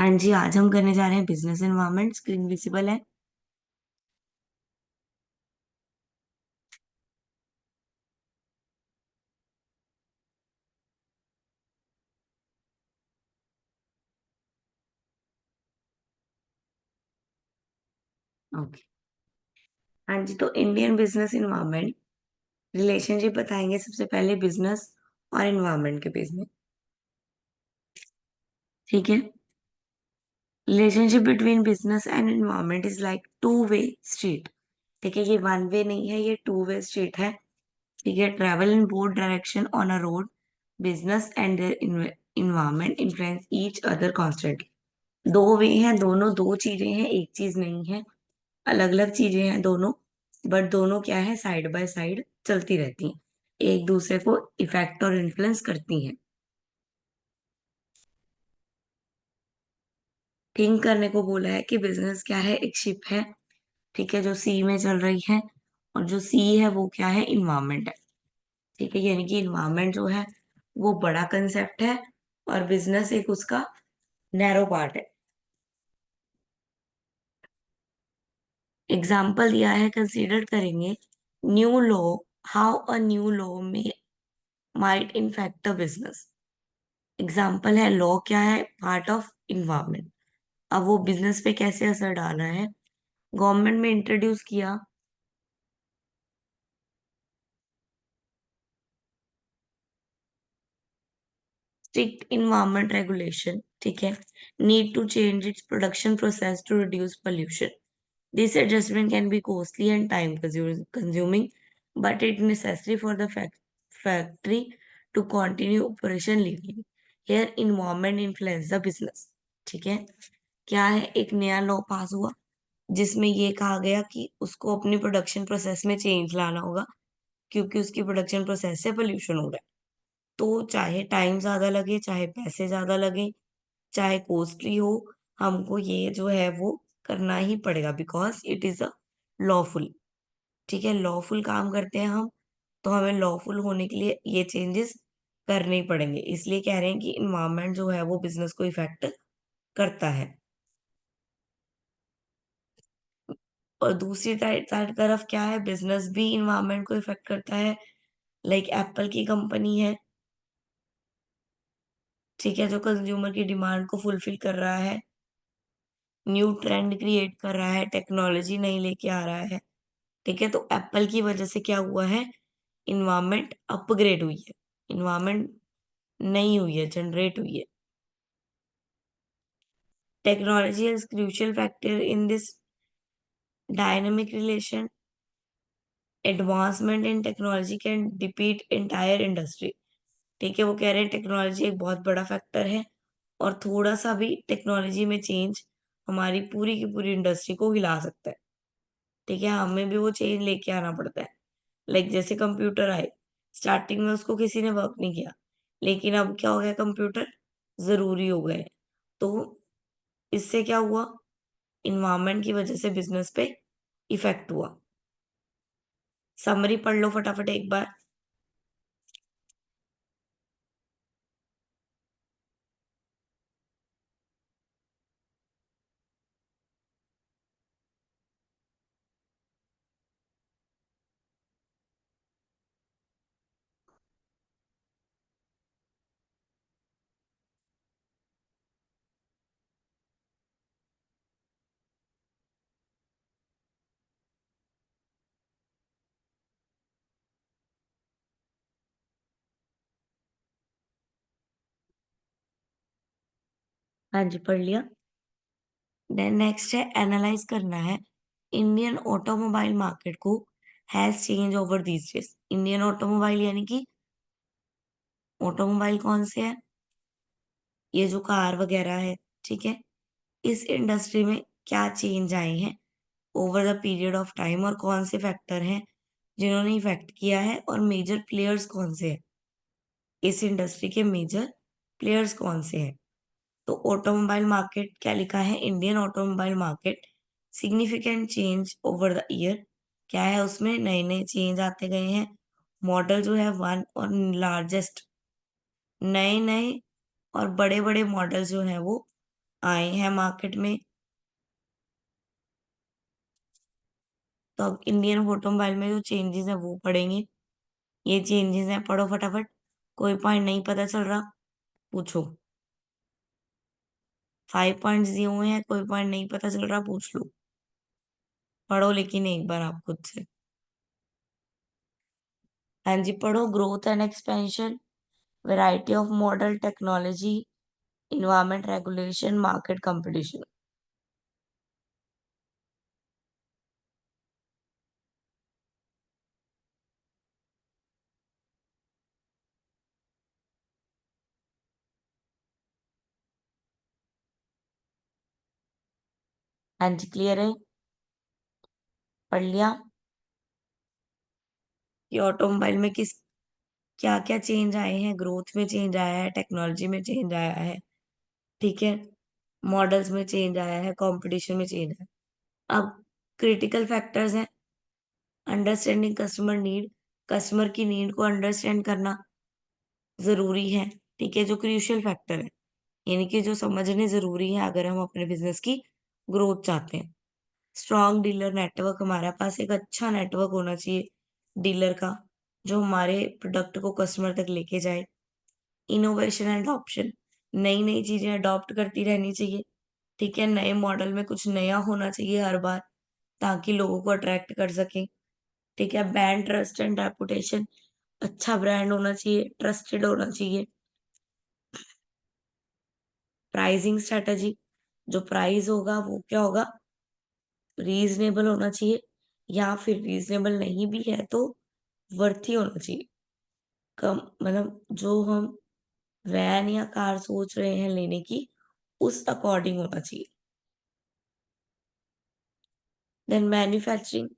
हाँ जी, आज हम करने जा रहे हैं बिजनेस एनवायरनमेंट। स्क्रीन विजिबल है। ओके। हाँ जी, तो इंडियन बिजनेस एनवायरनमेंट रिलेशनशिप बताएंगे सबसे पहले बिजनेस और एनवायरनमेंट के बेस में। ठीक है। Relationship between business and environment is like two way street. ठीक है, ये वन वे नहीं है, ये टू वे स्ट्रीट है। ठीक है, travel in both direction on a road. Business and environment influence each other constantly. दो वे हैं, दोनों दो चीजें हैं, एक चीज नहीं है। अलग अलग चीजें हैं दोनों, बट दोनों क्या है, साइड बाय साइड चलती रहती हैं, एक दूसरे को इफेक्ट और इन्फ्लुएंस करती हैं। थिंक करने को बोला है कि बिजनेस क्या है, एक शिप है। ठीक है, जो सी में चल रही है, और जो सी है वो क्या है, इन्वायरमेंट है। ठीक है, यानी कि इन्वायरमेंट जो है वो बड़ा कंसेप्ट है, और बिजनेस एक उसका नैरो पार्ट है। एग्जाम्पल दिया है, कंसीडर करेंगे। New law, how a new law may might impact the business. Example है, लॉ क्या है, पार्ट ऑफ इन्वायरमेंट। अब वो बिजनेस पे कैसे असर डाल रहा है। गवर्नमेंट में इंट्रोड्यूस किया स्ट्रिक्ट इन्वायरमेंट रेगुलेशन। ठीक है, need to change its production process to reduce pollution. This adjustment can be costly and time consuming, but it necessary for the factory to continue operation legally. Here environment influence the business. ठीक है, क्या है, एक नया law पास हुआ जिसमें ये कहा गया कि उसको अपनी प्रोडक्शन प्रोसेस में चेंज लाना होगा, क्योंकि उसकी प्रोडक्शन प्रोसेस से पोल्यूशन हो रहा है। तो चाहे टाइम ज्यादा लगे, चाहे पैसे ज्यादा लगे, चाहे कॉस्टली हो, हमको ये जो है वो करना ही पड़ेगा, because it is a lawful. ठीक है, लॉफुल काम करते हैं हम, तो हमें लॉफुल होने के लिए ये चेंजेस करने ही पड़ेंगे। इसलिए कह रहे हैं कि इन्वायरमेंट जो है वो बिजनेस को इफेक्ट करता है। और दूसरी तरफ क्या है, बिजनेस भी इन्वायरमेंट को इफेक्ट करता है। लाइक एप्पल की कंपनी है। ठीक है, जो कंज्यूमर की डिमांड को फुलफिल कर रहा है, न्यू ट्रेंड क्रिएट कर रहा है, टेक्नोलॉजी नहीं लेके आ रहा है। ठीक है, तो एप्पल की वजह से क्या हुआ है, इन्वायरमेंट अपग्रेड हुई है, इन्वायरमेंट नहीं हुई है, जनरेट हुई है। Technology is crucial factor in this dynamic relation. Advancement in technology can defeat entire industry. ठीक है, वो कह रहे हैं टेक्नोलॉजी एक बहुत बड़ा फैक्टर है, और थोड़ा सा भी टेक्नोलॉजी में चेंज हमारी पूरी की पूरी इंडस्ट्री को हिला सकता है। ठीक है, हमें भी वो चेंज लेके आना पड़ता है। लाइक जैसे कंप्यूटर आए, स्टार्टिंग में उसको किसी ने वर्क नहीं किया, लेकिन अब क्या हो गया, कंप्यूटर जरूरी हो गए। तो इससे क्या हुआ, इन्वायरमेंट की वजह से बिजनेस पे इफेक्ट हुआ। समरी पढ़ लो फटाफट एक बार। हाँ जी, पढ़ लिया। देन नेक्स्ट है, एनालाइज करना है। इंडियन ऑटोमोबाइल मार्केट को has change over these days. Indian automobile यानी कि ऑटोमोबाइल कौन से है, ये जो कार वगैरह है। ठीक है, इस इंडस्ट्री में क्या चेंज आए हैं over the period of time, और कौन से फैक्टर हैं जिन्होंने इफेक्ट किया है, और मेजर प्लेयर्स कौन से हैं, इस इंडस्ट्री के मेजर प्लेयर्स कौन से हैं। तो ऑटोमोबाइल मार्केट क्या लिखा है, Indian automobile market significant change over the year. क्या है, उसमें नए नए चेंज आते गए हैं। मॉडल जो है वन और लार्जेस्ट, नए नए और बड़े बड़े मॉडल जो हैं वो आए हैं मार्केट में। तो अब इंडियन ऑटोमोबाइल में जो चेंजेस है वो पढ़ेंगे। ये चेंजेस हैं, पढ़ो फटाफट। कोई पॉइंट नहीं पता चल रहा, पूछो। 5 पॉइंट्स दिए हुए हैं, कोई पॉइंट नहीं पता चल रहा, पूछ लो। पढ़ो लेकिन एक बार आप खुद से। हाँ जी, पढ़ो। Growth and expansion, variety of model, technology, environment regulation, market competition. हाँ जी, क्लियर है। पढ़ लिया कि ऑटोमोबाइल में किस क्या क्या चेंज आए हैं। ग्रोथ में चेंज आया है, टेक्नोलॉजी में चेंज आया है, ठीक है, मॉडल्स में चेंज आया है, कंपटीशन में चेंज आया है। अब क्रिटिकल फैक्टर्स हैं। अंडरस्टैंडिंग कस्टमर नीड, कस्टमर की नीड को अंडरस्टैंड करना जरूरी है, ठीक है, जो क्रूशियल फैक्टर है, यानी कि जो समझने जरूरी है अगर हम अपने बिजनेस की ग्रोथ चाहते हैं। स्ट्रॉन्ग डीलर नेटवर्क, हमारे पास एक अच्छा नेटवर्क होना चाहिए डीलर का, जो हमारे प्रोडक्ट को कस्टमर तक लेके जाए। इनोवेशन एंड ऑप्शन, नई नई चीजें अडॉप्ट करती रहनी चाहिए, ठीक है, नए मॉडल में कुछ नया होना चाहिए हर बार, ताकि लोगों को अट्रैक्ट कर सके, ठीक है। ब्रांड ट्रस्ट एंड रेपुटेशन, अच्छा ब्रांड होना चाहिए, ट्रस्टेड होना चाहिए। प्राइसिंग स्ट्रेटजी, जो प्राइस होगा वो क्या होगा, रीजनेबल होना चाहिए, या फिर रीजनेबल नहीं भी है तो वर्थी होना चाहिए। कम मतलब जो हम वैन या कार सोच रहे हैं लेने की, उस अकॉर्डिंग होना चाहिए। Then manufacturing,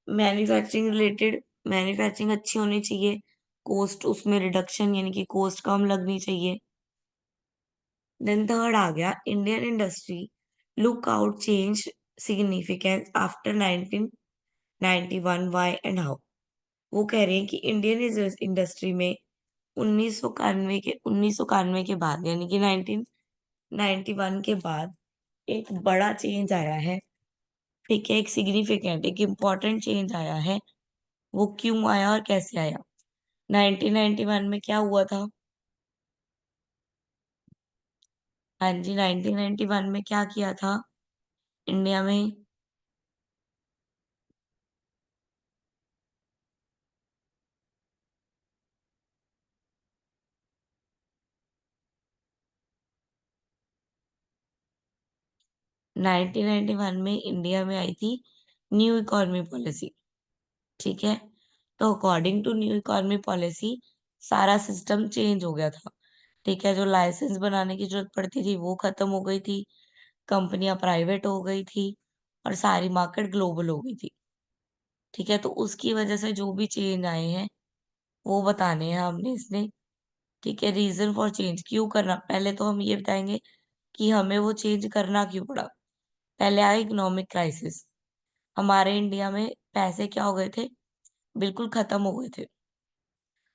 manufacturing related, manufacturing अच्छी होनी चाहिए, कॉस्ट उसमें रिडक्शन यानी कि कॉस्ट कम लगनी चाहिए। देन थर्ड आ गया Indian industry, look out change significance after 1991, why and how. वो कह रहे हैं कि इंडियन इंडस्ट्री में 1991 के बाद यानी कि 1991 के बाद एक बड़ा चेंज आया है, ठीक है, एक सिग्निफिकेंट, एक इम्पॉर्टेंट चेंज आया है। वो क्यों आया और कैसे आया? 1991 में क्या हुआ था? हाँ जी, 1991 में क्या किया था इंडिया में? 1991 में इंडिया में आई थी न्यू इकोनॉमी पॉलिसी, ठीक है। तो according to new economy policy सारा सिस्टम चेंज हो गया था, ठीक है। जो लाइसेंस बनाने की जरूरत पड़ती थी वो खत्म हो गई थी, कंपनियां प्राइवेट हो गई थी, और सारी मार्केट ग्लोबल हो गई थी, ठीक है। तो उसकी वजह से जो भी चेंज आए हैं वो बताने हैं हमने इसने, ठीक है। रीजन फॉर चेंज, क्यों करना, पहले तो हम ये बताएंगे कि हमें वो चेंज करना क्यों पड़ा। पहले आया इकोनॉमिक क्राइसिस, हमारे इंडिया में पैसे क्या हो गए थे, बिल्कुल खत्म हो गए थे,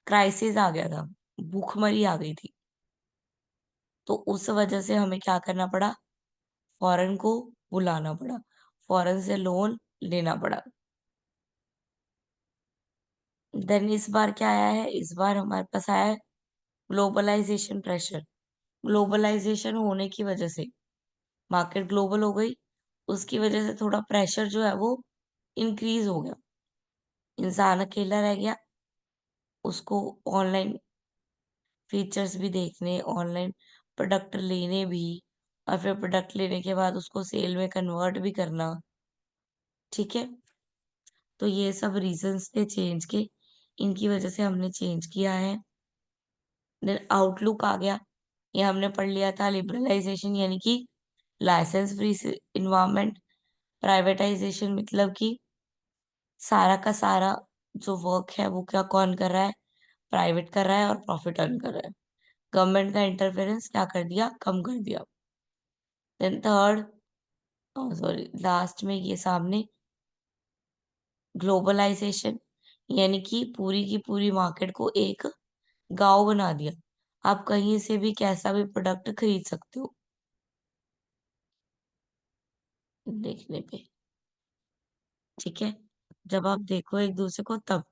क्राइसिस आ गया था, भूखमरी आ गई थी। तो उस वजह से हमें क्या करना पड़ा, फॉरेन को बुलाना पड़ा, फॉरेन से लोन लेना पड़ा। देन इस बार क्या आया है, इस बार हमारे पास आया है ग्लोबलाइजेशन प्रेशर। ग्लोबलाइजेशन होने की वजह से मार्केट ग्लोबल हो गई, उसकी वजह से थोड़ा प्रेशर जो है वो इंक्रीज हो गया। इंसान अकेला रह गया, उसको ऑनलाइन फीचर्स भी देखने, ऑनलाइन प्रोडक्ट लेने भी, और फिर प्रोडक्ट लेने के बाद उसको सेल में कन्वर्ट भी करना, ठीक है। तो ये सब रीजंस थे चेंज के, इनकी वजह से हमने चेंज किया है। देन आउटलुक आ गया, ये हमने पढ़ लिया था, लिबरलाइजेशन यानी कि लाइसेंस फ्री इन्वायरमेंट, प्राइवेटाइजेशन मतलब कि सारा का सारा जो वर्क है वो क्या कौन कर रहा है, प्राइवेट कर रहा है और प्रॉफिट अर्न कर रहा है। गवर्नमेंट का इंटरफेरेंस क्या कर दिया, कम कर दिया। देन थर्ड, सॉरी लास्ट में ये सामने ग्लोबलाइजेशन, यानी कि पूरी की पूरी मार्केट को एक गांव बना दिया, आप कहीं से भी कैसा भी प्रोडक्ट खरीद सकते हो। देखने पे, ठीक है? जब आप देखो एक दूसरे को तब।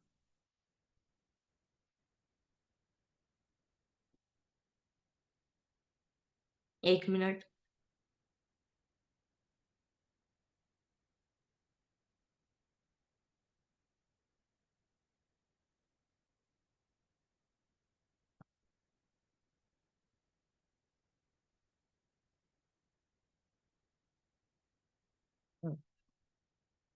1 मिनट।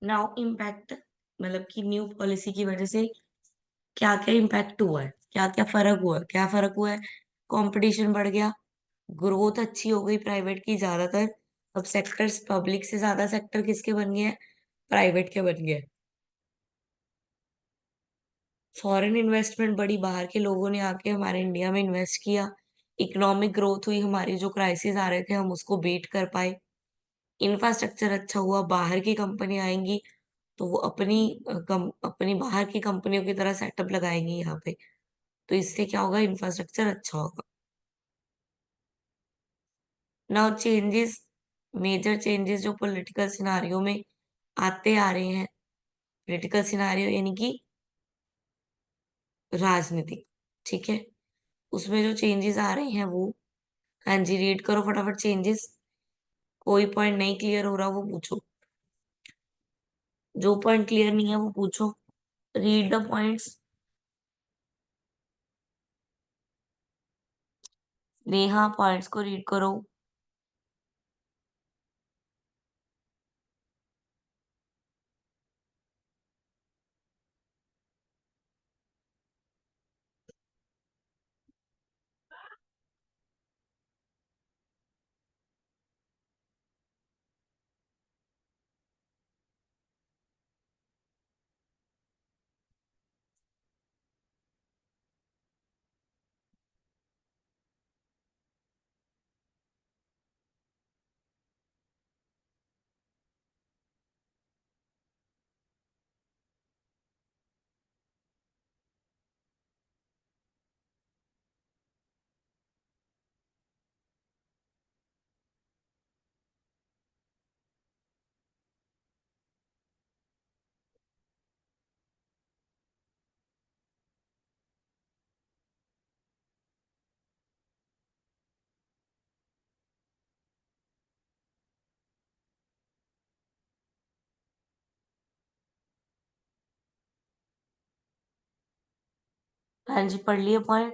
नाउ इम्पैक्ट, मतलब कि न्यू पॉलिसी की वजह से क्या-क्या इम्पैक्ट हुआ है, क्या-क्या फ़र्क हुआ है? क्या फ़र्क हुआ है? कॉम्पिटिशन बढ़ गया, ग्रोथ अच्छी हो गई प्राइवेट की ज़्यादातर। अब सेक्टर्स पब्लिक से ज़्यादा सेक्टर किसके बन गए हैं? प्राइवेट के बन गए। फॉरेन इन्वेस्टमेंट बढ़ी, बाहर के लोगों ने आके हमारे इंडिया में इन्वेस्ट किया। इकोनॉमिक ग्रोथ हुई, हमारी जो क्राइसिस आ रहे थे हम उसको बीट कर पाए। इंफ्रास्ट्रक्चर अच्छा हुआ, बाहर की कंपनी आएँगी तो वो अपनी बाहर की कंपनियों की तरह सेटअप लगाएँगी यहाँ पे। तो इससे क्या होगा, इंफ्रास्ट्रक्चर अच्छा होगा। नाउ चेंजेस, मेजर चेंजेस जो पॉलिटिकल सिनेरियो में आते आ रहे हैं। पॉलिटिकल सिनेरियो यानी कि राजनीतिक, ठीक है? उसमें जो चेंजेस आ रहे हैं वो, हाँ जी, रीड करो फटाफट चेंजेस। कोई पॉइंट नहीं क्लियर हो रहा वो पूछो। जो पॉइंट क्लियर नहीं है वो पूछो। Read the points. Neha points को रीड करो। हाँ जी, पढ़ लिए पॉइंट,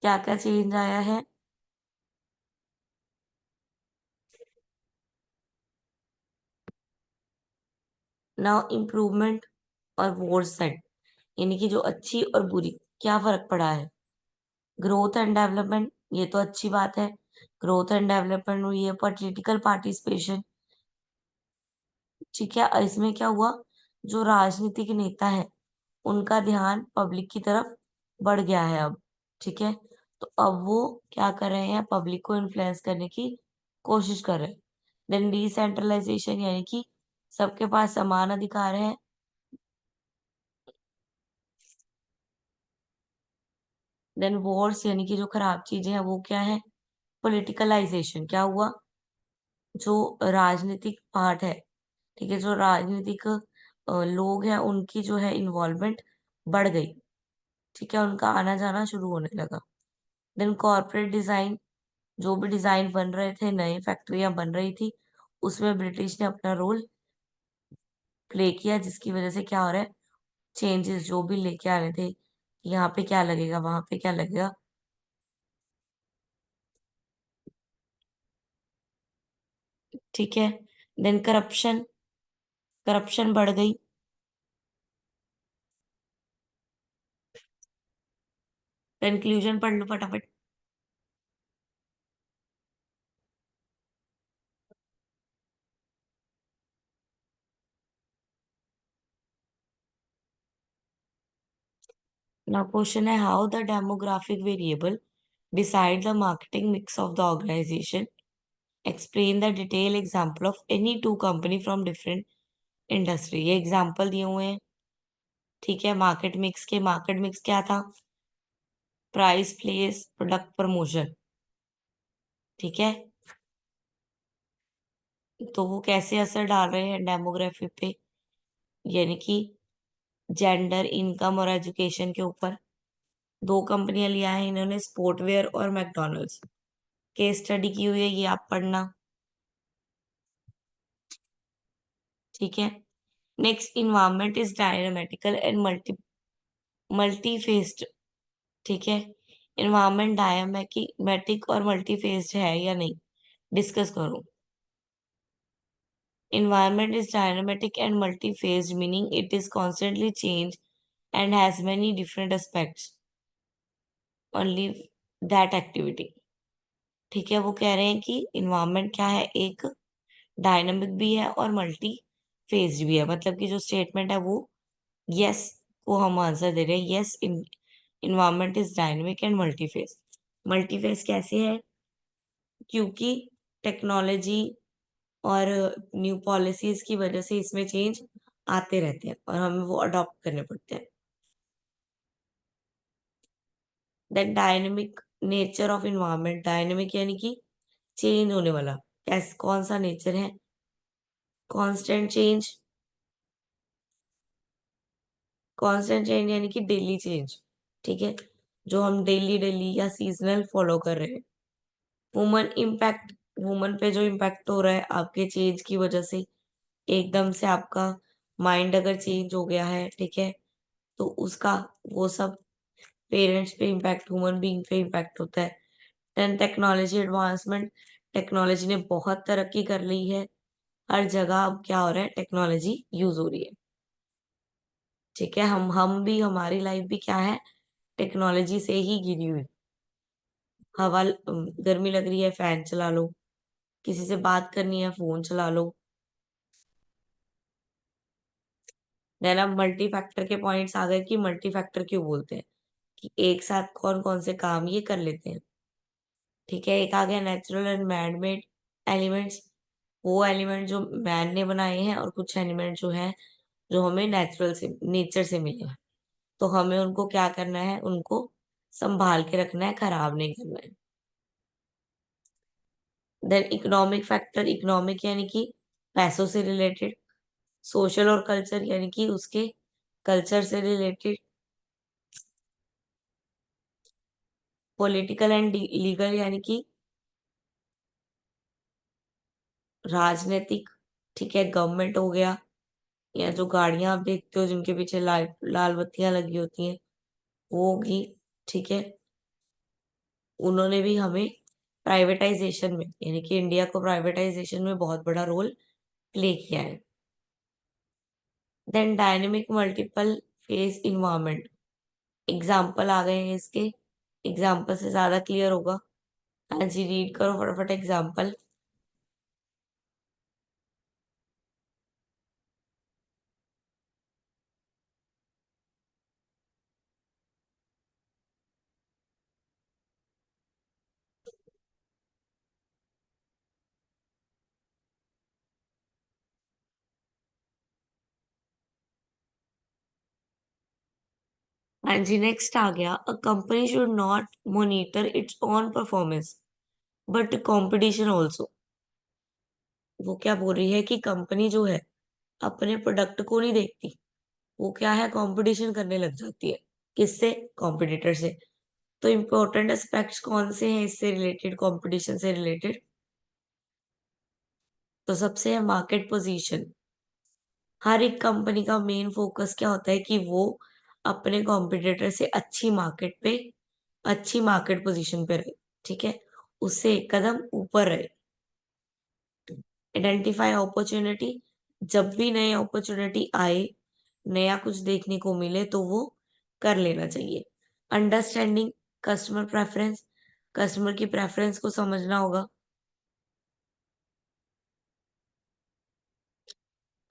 क्या-क्या चेंज आया है। नाउ इम्प्रूवमेंट और वर्सेट, यानी कि जो अच्छी और बुरी, क्या फ़र्क पड़ा है? ग्रोथ एंड डेवलपमेंट, ये तो अच्छी बात है। ग्रोथ एंड डेवलपमेंट हुई है। पॉलिटिकल पार्टिसिपेशन, ठीक है? इसमें क्या हुआ, जो राजनीतिक नेता है, उनका ध्यान पब्लिक की तरफ बढ़ गया है अब, ठीक है? तो अब वो क्या कर रहे हैं, पब्लिक को इन्फ्लुएंस करने की कोशिश कर रहे हैं। देन डिसेंट्रलाइजेशन, यानी कि सबके पास समान अधिकार है। देन वॉर्स, यानी कि जो खराब चीजें हैं वो क्या है? पॉलिटिकलाइजेशन, क्या हुआ, जो राजनीतिक पार्ट है, ठीक है, जो राजनीतिक लोग हैं उनकी जो है इन्वॉल्वमेंट बढ़ गई, ठीक है, उनका आना जाना शुरू होने लगा। देन कॉर्पोरेट डिजाइन, जो भी डिजाइन बन रहे थे, नई फैक्ट्रियां बन रही थी, उसमें ब्रिटिश ने अपना रोल प्ले किया, जिसकी वजह से क्या हो रहा है, चेंजेस जो भी लेके आ रहे थे, यहाँ पे क्या लगेगा, वहां पे क्या लगेगा, ठीक है। देन करप्शन, करप्शन बढ़ गई। कंक्लूजन पढ़ लो फटाफट। Now question है, how the demographic variable decide the marketing mix of the organization. Explain the detailed example of any two company from different industry. ये एग्जाम्पल दिए हुए हैं, ठीक है। मार्केट मिक्स के, मार्केट मिक्स क्या था? प्राइस, प्लेस, प्रोडक्ट, प्रमोशन, ठीक है। तो वो कैसे असर डाल रहे हैं डेमोग्राफी पे, यानी कि जेंडर, इनकम और एजुकेशन के ऊपर। दो कंपनियां लिया है इन्होंने, स्पोर्टवेयर और मैकडॉनल्ड्स। केस स्टडी की हुई है, ये आप पढ़ना। ठीक है। Next, environment is dynamical and multi faced. ठीक है। इन्वायरमेंट डायनामेटिक और मल्टी फेस्ड है या नहीं, डिस्कस करो। Environment is dynamic and multi-phased, meaning it is constantly changed and has many different aspects. Only that activity. ठीक है, वो कह रहे हैं कि इन्वायरमेंट क्या है, एक डायनामिक भी है और मल्टी फेज्ड भी है। मतलब कि जो स्टेटमेंट है वो यस को हम आंसर दे रहे हैं, yes environment is dynamic and multi phase. Multi phase कैसे है, क्योंकि टेक्नोलॉजी और न्यू पॉलिसीज की वजह से इसमें चेंज आते रहते हैं और हमें वो अडॉप्ट करने पड़ते हैं। Then dynamic nature of environment, dynamic यानी कि चेंज होने वाला। कैस कौन सा नेचर है, कांस्टेंट चेंज। कांस्टेंट चेंज यानी कि डेली चेंज। ठीक है, जो हम डेली डेली या सीजनल फॉलो कर रहे हैं। वुमन इम्पैक्ट, वुमन पे जो इम्पैक्ट हो रहा है आपके चेंज की वजह से, एकदम से आपका माइंड अगर चेंज हो गया है, ठीक है, तो उसका वो सब पेरेंट्स पे इम्पैक्ट, ह्यूमन बीइंग पे इम्पैक्ट होता है। देन टेक्नोलॉजी एडवांसमेंट, टेक्नोलॉजी ने बहुत तरक्की कर ली है, हर जगह अब क्या हो रहा है, टेक्नोलॉजी यूज हो रही है। ठीक है, हम भी, हमारी लाइफ भी क्या है, टेक्नोलॉजी से ही घिरी हुई। हवा गर्मी लग रही है, फैन चला लो, किसी से बात करनी है, फोन चला लो। देन अब मल्टी फैक्टर के पॉइंट्स आ गए कि मल्टी फैक्टर क्यों बोलते हैं, कि एक साथ कौन कौन से काम ये कर लेते हैं। ठीक है, एक आ गया natural and man made elements, वो एलिमेंट जो मैन ने बनाए हैं और कुछ एलिमेंट जो है जो हमें नेचुरल से, नेचर से मिले हैं। तो हमें उनको क्या करना है, उनको संभाल के रखना है, खराब नहीं करना है। देन इकोनॉमिक फैक्टर, इकोनॉमिक यानी कि पैसों से रिलेटेड। सोशल और कल्चर यानी कि उसके कल्चर से रिलेटेड। पॉलिटिकल एंड लीगल यानी कि राजनीतिक। ठीक है, गवर्नमेंट हो गया, या जो गाड़ियां आप देखते हो जिनके पीछे लाल लाल बत्तियां लगी होती हैं, वो होगी। ठीक है, उन्होंने भी हमें प्राइवेटाइजेशन में, यानी कि इंडिया को प्राइवेटाइजेशन में बहुत बड़ा रोल प्ले किया है। Then dynamic multiple phase environment, example आ गए हैं इसके, एग्जाम्पल से ज्यादा क्लियर होगा। हाँ जी, रीड करो फटाफट एग्जाम्पल। हाँ जी, नेक्स्ट आ गया, a company should not monitor its own performance but competition also. वो क्या बोल रही है कि कंपनी जो है अपने प्रोडक्ट को नहीं देखती, वो क्या है, कंपटीशन करने लग जाती है। किससे, कॉम्पिटिटर से। तो इम्पोर्टेंट एस्पेक्ट्स कौन से हैं इससे रिलेटेड, कंपटीशन से रिलेटेड। तो सबसे है मार्केट पोजीशन। हर एक कंपनी का मेन फोकस क्या होता है कि वो अपने कॉम्पिटिटर से अच्छी मार्केट पे, अच्छी मार्केट पोजीशन पे रहे। ठीक है, उससे एक कदम ऊपर रहे। आइडेंटिफाई अपॉर्चुनिटी, जब भी नई अपॉर्चुनिटी आए, नया कुछ देखने को मिले तो वो कर लेना चाहिए। अंडरस्टैंडिंग कस्टमर प्रेफरेंस, कस्टमर की प्रेफरेंस को समझना होगा।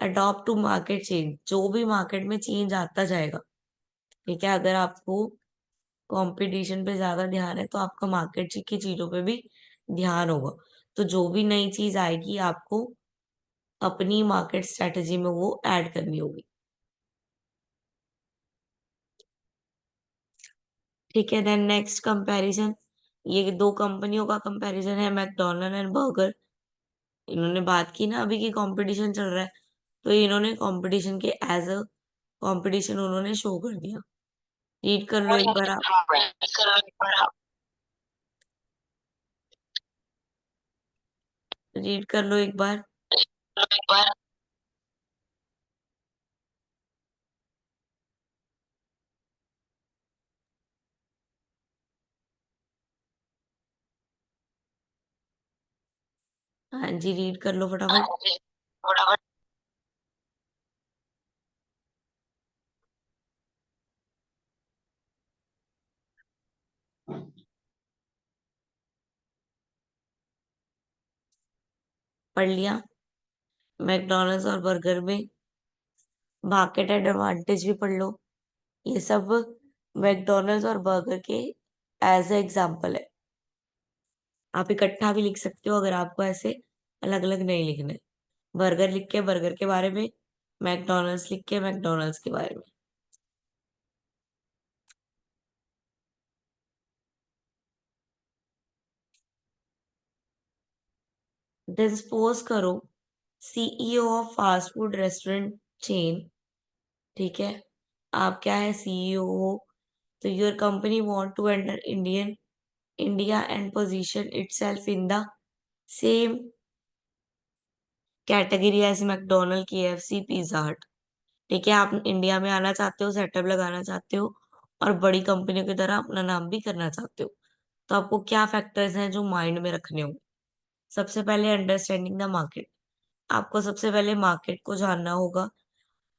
अडॉप्ट टू मार्केट चेंज, जो भी मार्केट में चेंज आता जाएगा। ठीक है, अगर आपको कंपटीशन पे ज्यादा ध्यान है तो आपका मार्केट की चीजों पे भी ध्यान होगा। तो जो भी नई चीज आएगी आपको अपनी मार्केट स्ट्रेटेजी में वो ऐड करनी होगी। ठीक है, देन नेक्स्ट कंपैरिजन, ये दो कंपनियों का कंपैरिजन है, मैकडोनल्ड एंड बर्गर। इन्होंने बात की ना अभी की कंपटीशन चल रहा है, तो इन्होंने कंपटीशन के एज अ कंपटीशन उन्होंने शो कर दिया। रीड कर लो एक बार आप। रीड कर लो एक बार। हाँ जी, रीड कर लो फटाफट। पढ़ लिया? मैकडॉनल्ड्स और बर्गर में मार्केट एडवांटेज भी पढ़ लो। ये सब मैकडॉनल्ड्स और बर्गर के एज ए एग्जाम्पल है। आप इकट्ठा भी लिख सकते हो अगर आपको ऐसे अलग अलग नहीं लिखने। बर्गर लिख के बर्गर के बारे में, मैकडॉनल्ड्स लिख के मैकडॉनल्ड्स के बारे में। देन सपोज करो CEO of fast food restaurant chain, ठीक है, आप क्या है सीईओ हो, तो your company want to enter India and position itself in the same category as McDonald, KFC, Pizza Hut. ठीक है, आप इंडिया में आना चाहते हो, सेटअप लगाना चाहते हो और बड़ी कंपनियों की तरह अपना नाम भी करना चाहते हो, तो आपको क्या फैक्टर्स हैं जो माइंड में रखने होंगे? सबसे पहले अंडरस्टैंडिंग द मार्केट। आपको सबसे पहले मार्केट को जानना होगा,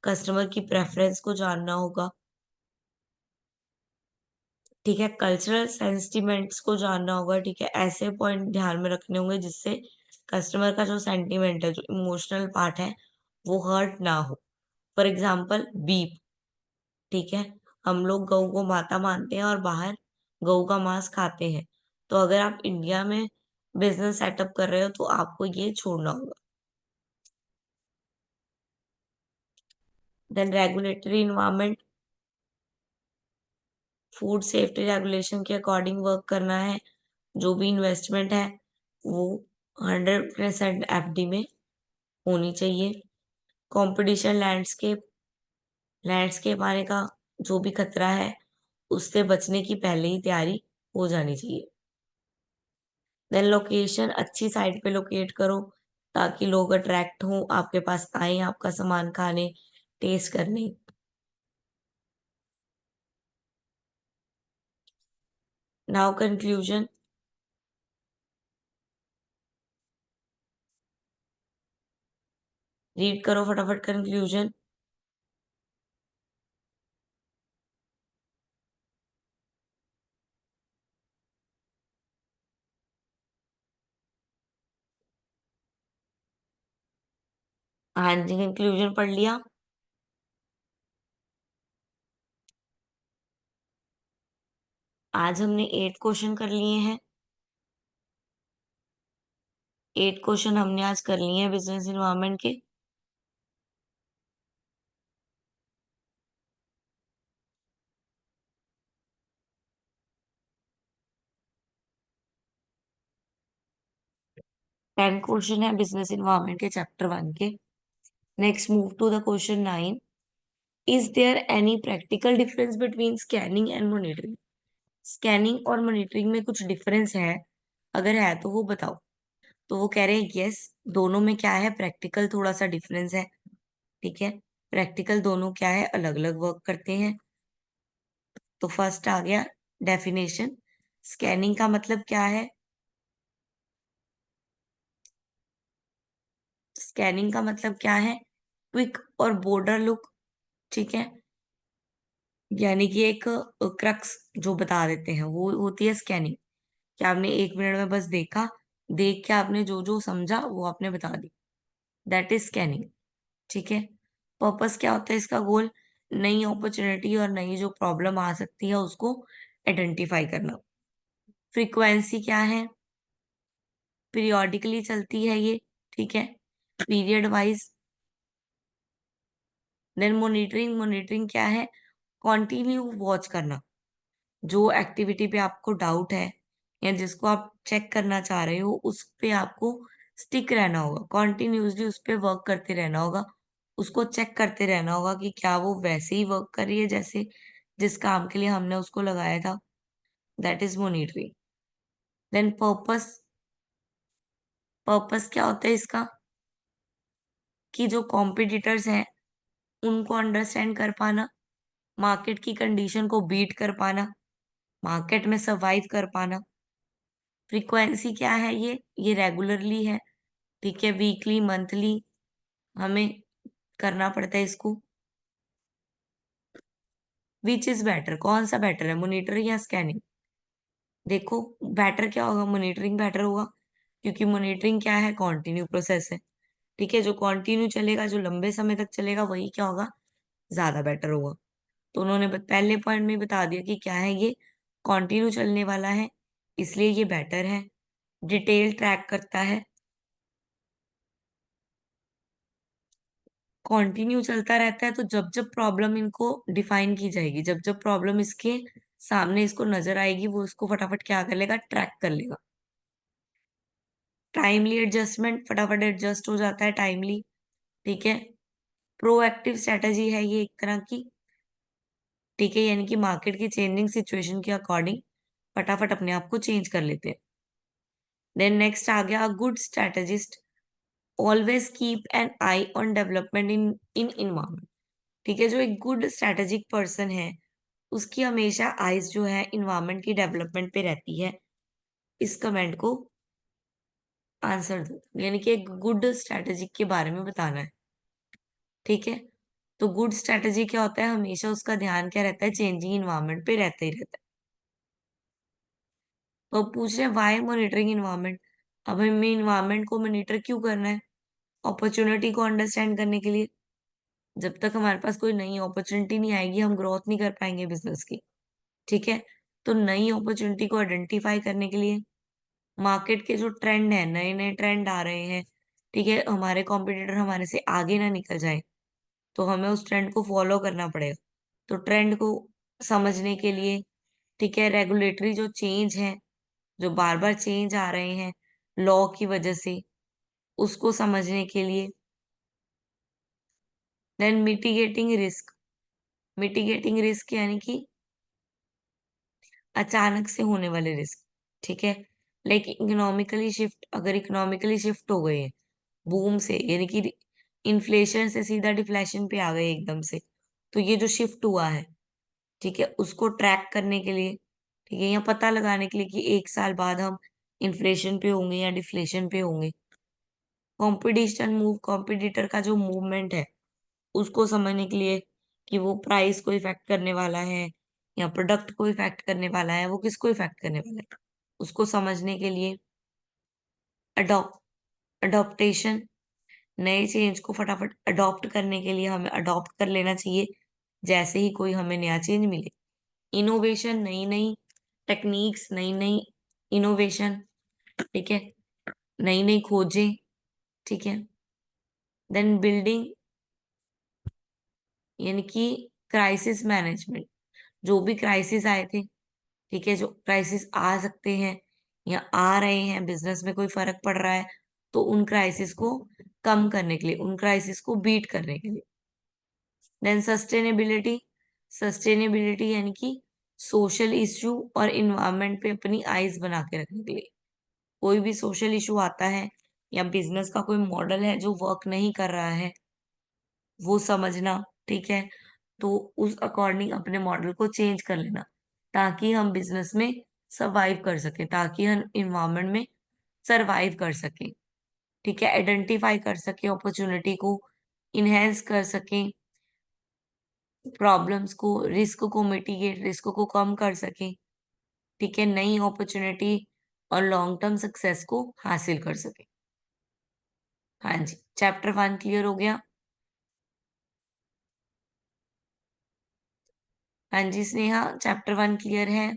कस्टमर की प्रेफरेंस को जानना होगा, ठीक है, कल्चरल सेंटिमेंट्स को जानना होगा, ठीक है, ऐसे पॉइंट ध्यान में रखने होंगे जिससे कस्टमर का जो सेंटिमेंट है, जो इमोशनल पार्ट है, वो हर्ट ना हो। फॉर एग्जाम्पल बीफ, ठीक है, हम लोग गऊ को माता मानते हैं और बाहर गऊ का मांस खाते हैं, तो अगर आप इंडिया में बिजनेस सेटअप कर रहे हो तो आपको ये छोड़ना होगा। Then regulatory environment, food safety regulation के अकॉर्डिंग वर्क करना है। जो भी इन्वेस्टमेंट है वो 100% एफडी में होनी चाहिए। कंपटीशन लैंडस्केप, लैंडस्केप आने का जो भी खतरा है उससे बचने की पहले ही तैयारी हो जानी चाहिए। देन लोकेशन, अच्छी साइट पे लोकेट करो ताकि लोग अट्रैक्ट हों, आपके पास आए आपका सामान खाने, टेस्ट करने। नाउ कंक्लूजन, रीड करो फटाफट कंक्लूजन। हाँ जी, कंक्लूजन पढ़ लिया? आज हमने 8 क्वेश्चन कर लिए हैं। 8 क्वेश्चन हमने आज कर लिए हैं बिजनेस इन्वायरमेंट के। 10 क्वेश्चन है बिजनेस इन्वायरमेंट के चैप्टर 1 के। Next move to the question 9। Is there any practical difference between scanning and monitoring? Scanning और मॉनिटरिंग में कुछ डिफरेंस है? अगर है तो वो बताओ। तो वो कह रहे हैं यस, दोनों में क्या है, प्रैक्टिकल थोड़ा सा डिफरेंस है, ठीक है, प्रैक्टिकल दोनों क्या है, अलग अलग वर्क करते हैं। तो फर्स्ट आ गया डेफिनेशन। स्कैनिंग का मतलब क्या है? स्कैनिंग का मतलब क्या है? क्विक और बॉर्डर लुक, ठीक है, यानी कि एक क्रक्स जो बता देते हैं वो होती है स्कैनिंग, कि आपने 1 मिनट में बस देखा, देख के आपने जो जो समझा वो आपने बता दी, दैट इज स्कैनिंग, ठीक है। पर्पस क्या होता है इसका? गोल, नई अपॉर्चुनिटी और नई जो प्रॉब्लम आ सकती है उसको आइडेंटिफाई करना। फ्रीक्वेंसी क्या है? पीरियोडिकली चलती है ये, ठीक है, period wise. Then monitoring, monitoring क्या है? कॉन्टिन्यू वॉच करना, जो एक्टिविटी पे आपको डाउट है या जिसको आप चेक करना चाह रहे हो उस पे आपको स्टिक रहना होगा, कॉन्टिन्यूसली उस पर वर्क करते रहना होगा, उसको चेक करते रहना होगा कि क्या वो वैसे ही वर्क कर रही है जैसे जिस काम के लिए हमने उसको लगाया था। That is monitoring. Then purpose. Purpose क्या होता है इसका? कि जो कॉम्पिटिटर्स हैं उनको अंडरस्टैंड कर पाना, मार्केट की कंडीशन को बीट कर पाना, मार्केट में सर्वाइव कर पाना। फ्रीक्वेंसी क्या है? ये रेगुलरली है, ठीक है, वीकली, मंथली हमें करना पड़ता है इसको। Which is better? कौन सा बेटर है, मॉनिटरिंग या स्कैनिंग? देखो, बेटर क्या होगा? मॉनिटरिंग बेटर होगा, क्योंकि मॉनिटरिंग क्या है? कॉन्टिन्यू प्रोसेस है, ठीक है। जो कॉन्टिन्यू चलेगा, जो लंबे समय तक चलेगा, वही क्या होगा? ज्यादा बेटर होगा। तो उन्होंने पहले पॉइंट में बता दिया कि क्या है ये, कॉन्टिन्यू चलने वाला है, इसलिए ये बेटर है। डिटेल ट्रैक करता है, कंटिन्यू चलता रहता है, तो जब जब प्रॉब्लम इनको डिफाइन की जाएगी, जब जब प्रॉब्लम इसके सामने इसको नजर आएगी, वो इसको फटाफट क्या कर लेगा? ट्रैक कर लेगा। टाइमली एडजस्टमेंट, फटाफट एडजस्ट हो जाता है टाइमली, ठीक है। प्रोएक्टिव स्ट्रेटेजी है ये एक तरह की, ठीक है, यानी कि मार्केट की चेंजिंग सिचुएशन के अकॉर्डिंग फटाफट अपने आप को चेंज कर लेते हैं। देन नेक्स्ट आ गया, good strategist always keep an I on development in environment, ठीक है। जो एक गुड स्ट्रेटेजिक पर्सन है, उसकी हमेशा आइज जो है इन्वायरमेंट की डेवलपमेंट पे रहती है। इस कमेंट को आंसर दो, यानी कि एक गुड स्ट्रेटेजी के बारे में बताना है, ठीक है। तो गुड स्ट्रेटेजी क्या होता है? हमेशा उसका ध्यान क्या रहता है? चेंजिंग इन्वायरमेंट पे रहता ही रहता है। तो अब पूछ रहे हैं वाई मॉनिटरिंग इन्वायरमेंट। अब हमें इन्वायरमेंट को मॉनिटर क्यों करना है? अपॉर्चुनिटी को अंडरस्टैंड करने के लिए। जब तक हमारे पास कोई नई अपॉर्चुनिटी नहीं आएगी, हम ग्रोथ नहीं कर पाएंगे बिजनेस की, ठीक है। तो नई अपॉर्चुनिटी को आइडेंटिफाई करने के लिए, मार्केट के जो ट्रेंड है, नए नए ट्रेंड आ रहे हैं, ठीक है, हमारे कॉम्पिटिटर हमारे से आगे ना निकल जाए, तो हमें उस ट्रेंड को फॉलो करना पड़ेगा। तो ट्रेंड को समझने के लिए, ठीक है, रेगुलेटरी जो चेंज है, जो बार बार चेंज आ रहे हैं लॉ की वजह से, उसको समझने के लिए। Then mitigating risk. Mitigating risk यानी कि अचानक से होने वाले रिस्क, ठीक है। लाइक इकोनॉमिकली शिफ्ट, अगर इकोनॉमिकली शिफ्ट हो गए हैं बूम से, यानी कि इन्फ्लेशन से सीधा डिफ्लेशन पे आ गए एकदम से, तो ये जो शिफ्ट हुआ है, ठीक है, उसको ट्रैक करने के लिए, ठीक है, या पता लगाने के लिए कि एक साल बाद हम इन्फ्लेशन पे होंगे या डिफ्लेशन पे होंगे। कॉम्पिटिशन मूव, कॉम्पिटिटर का जो मूवमेंट है, उसको समझने के लिए कि वो प्राइस को इफेक्ट करने वाला है या प्रोडक्ट को इफेक्ट करने वाला है, वो किसको इफेक्ट करने वाला है, उसको समझने के लिए। अडॉप्ट, अडॉप्टेशन, नए चेंज को फटाफट अडॉप्ट करने के लिए हमें अडॉप्ट कर लेना चाहिए जैसे ही कोई हमें नया चेंज मिले। इनोवेशन, नई नई टेक्निक्स, नई नई इनोवेशन, ठीक है, नई नई खोजें, ठीक है। देन बिल्डिंग, यानी कि क्राइसिस मैनेजमेंट, जो भी क्राइसिस आए थे, ठीक है, जो क्राइसिस आ सकते हैं या आ रहे हैं, बिजनेस में कोई फर्क पड़ रहा है, तो उन क्राइसिस को कम करने के लिए, उन क्राइसिस को बीट करने के लिए। Then sustainability. सस्टेनेबिलिटी यानी कि सोशल इश्यू और इन्वायरमेंट पे अपनी आइज बना के रखने के लिए। कोई भी सोशल इशू आता है या बिजनेस का कोई मॉडल है जो वर्क नहीं कर रहा है, वो समझना, ठीक है। तो उस अकॉर्डिंग अपने मॉडल को चेंज कर लेना, ताकि हम बिजनेस में सरवाइव कर सकें, ताकि हम इन्वायरमेंट में सरवाइव कर सकें, ठीक है। आइडेंटिफाई कर सकें अपॉर्चुनिटी को, इनहेंस कर सकें प्रॉब्लम्स को, रिस्क को मिटिगेट, रिस्क को कम कर सकें, ठीक है, नई अपॉर्चुनिटी और लॉन्ग टर्म सक्सेस को हासिल कर सकें। हाँ जी, चैप्टर 1 क्लियर हो गया। हाँ जी स्नेहा, चैप्टर 1 क्लियर है,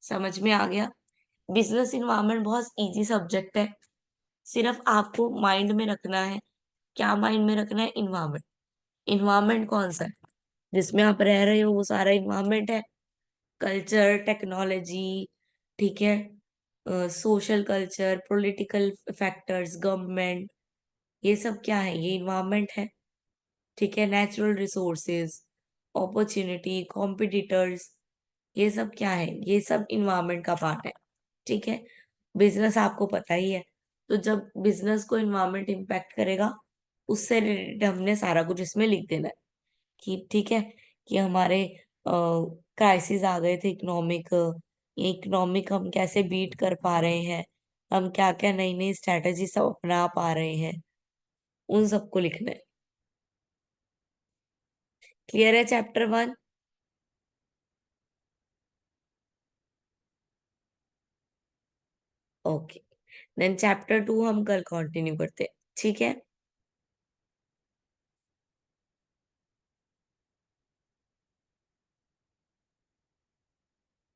समझ में आ गया। बिजनेस इन्वायरमेंट बहुत इजी सब्जेक्ट है, सिर्फ आपको माइंड में रखना है। क्या माइंड में रखना है? इन्वायरमेंट। इन्वायरमेंट कौन सा है? जिसमें आप रह रहे हो वो सारा इन्वायरमेंट है। कल्चर, टेक्नोलॉजी, ठीक है, social culture, political factors, government, ये सब क्या है? ये इन्वायरमेंट है। ठीक है? नेचुरल रिसोर्सेज, अपॉर्चुनिटी, कॉम्पिटिटर्स, ये सब क्या है? ये सब इन्वायरमेंट का पार्ट है। ठीक है? बिजनेस आपको पता ही है। तो जब बिजनेस को इन्वायरमेंट इम्पैक्ट करेगा, उससे रिलेटेड हमने सारा कुछ इसमें लिख देना है कि ठीक है, कि हमारे क्राइसिस आ गए थे इकोनॉमिक, इकोनॉमिक हम कैसे बीट कर पा रहे हैं, हम क्या क्या नई नई स्ट्रैटेजी सब अपना पा रहे हैं, उन सबको लिखना है। क्लियर है चैप्टर 1? ओके, देन चैप्टर 2 हम कल कंटिन्यू करते हैं। ठीक है?